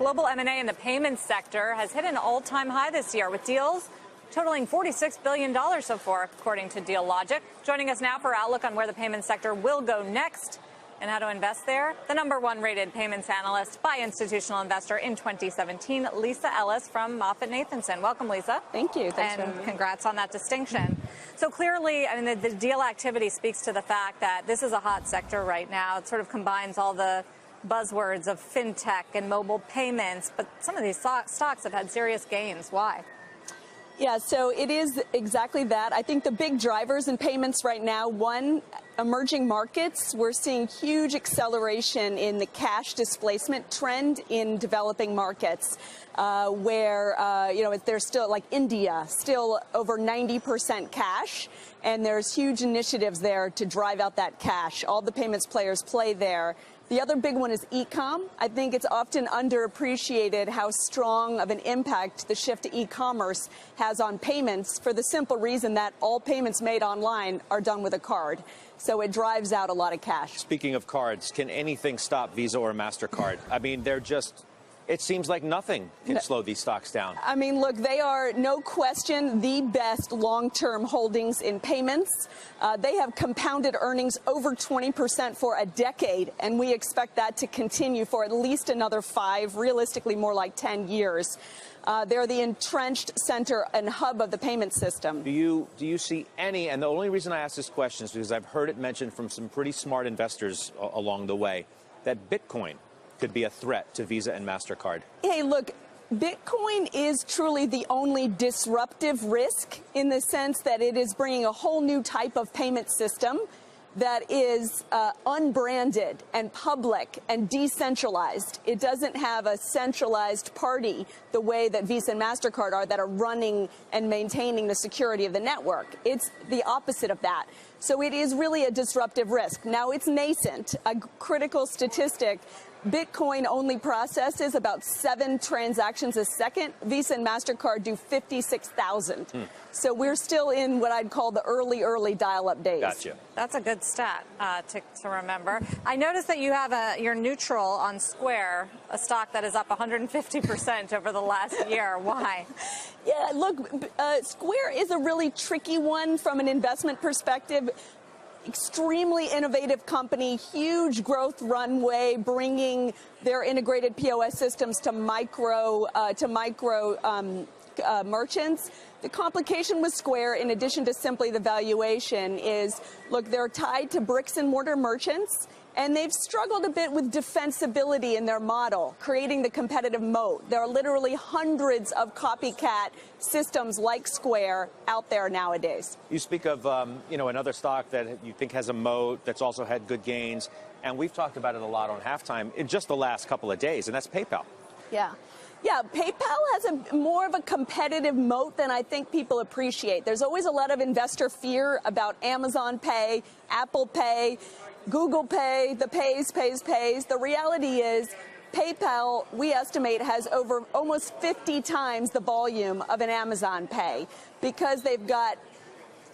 global M&A in the payments sector has hit an all-time high this year, with deals totaling $46 billion so far, according to Deal Logic. Joining us now for outlook on where the payments sector will go next and how to invest there, the #1 rated payments analyst by Institutional Investor in 2017, Lisa Ellis from MoffettNathanson. Welcome, Lisa. Thank you. Thanks for having me. And congrats on that distinction. So clearly, I mean, the deal activity speaks to the fact that this is a hot sector right now. It sort of combines all the buzzwords of fintech and mobile payments, but some of these stocks have had serious gains. Why? Yeah, so it is exactly that. I think the big drivers in payments right now, one, emerging markets. We're seeing huge acceleration in the cash displacement trend in developing markets, where, there's still, like India, still over 90% cash, and there's huge initiatives there to drive out that cash. All the payments players play there. The other big one is e-com. I think it's often underappreciated how strong of an impact the shift to e-commerce has on payments, for the simple reason that all payments made online are done with a card. So it drives out a lot of cash. Speaking of cards, can anything stop Visa or MasterCard? I mean, it seems like nothing can slow these stocks down. I mean, look, they are, no question, the best long-term holdings in payments. They have compounded earnings over 20% for a decade, and we expect that to continue for at least another 5, realistically more like 10 years. They're the entrenched center and hub of the payment system. Do you see any, and the only reason I ask this question is because I've heard it mentioned from some pretty smart investors along the way, that Bitcoin could be a threat to Visa and MasterCard? Hey, look, Bitcoin is truly the only disruptive risk, in the sense that it is bringing a whole new type of payment system that is unbranded and public and decentralized. It doesn't have a centralized party the way that Visa and MasterCard are, that are running and maintaining the security of the network. It's the opposite of that. So it is really a disruptive risk. Now, it's nascent. A critical statistic: Bitcoin only processes about 7 transactions a second. Visa and MasterCard do 56,000. So we're still in what I'd call the early dial-up days. Gotcha. That's a good stat to remember. I noticed that you have you're neutral on Square, a stock that is up 150% over the last year. Why? Yeah, look, Square is a really tricky one from an investment perspective. Extremely innovative company, huge growth runway, bringing their integrated POS systems to micro merchants. The complication with Square, in addition to simply the valuation, is, look, they're tied to bricks and mortar merchants, and they've struggled a bit with defensibility in their model, creating the competitive moat. There are literally hundreds of copycat systems like Square out there nowadays. You speak of, another stock that you think has a moat, that's also had good gains, and we've talked about it a lot on Halftime in just the last couple of days, and that's PayPal. Yeah, PayPal has more of a competitive moat than I think people appreciate. There's always a lot of investor fear about Amazon Pay, Apple Pay, Google Pay, the pays. The reality is, PayPal, we estimate, has over almost 50 times the volume of an Amazon Pay, because they've got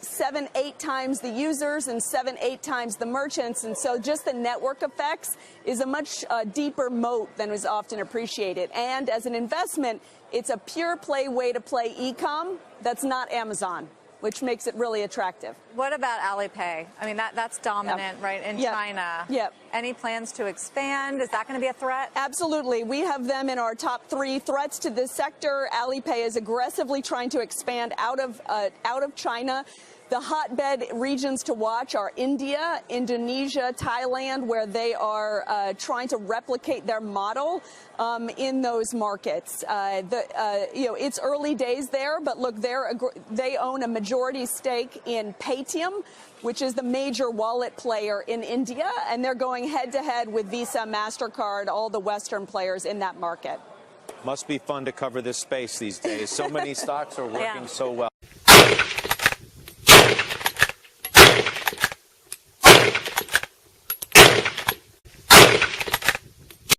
7-8 times the users and 7-8 times the merchants, and so just the network effects is a much deeper moat than is often appreciated. And as an investment, it's a pure play way to play e-com that's not Amazon, which makes it really attractive. What about Alipay? I mean, that's dominant, right, in China. Any plans to expand? Is that going to be a threat? Absolutely. We have them in our top 3 threats to this sector. Alipay is aggressively trying to expand out of China. The hotbed regions to watch are India, Indonesia, Thailand, where they are trying to replicate their model in those markets. It's early days there, but look, they own a majority stake in Paytm, which is the major wallet player in India, and they're going head-to-head with Visa, MasterCard, all the Western players in that market. Must be fun to cover this space these days. So many stocks are working so well.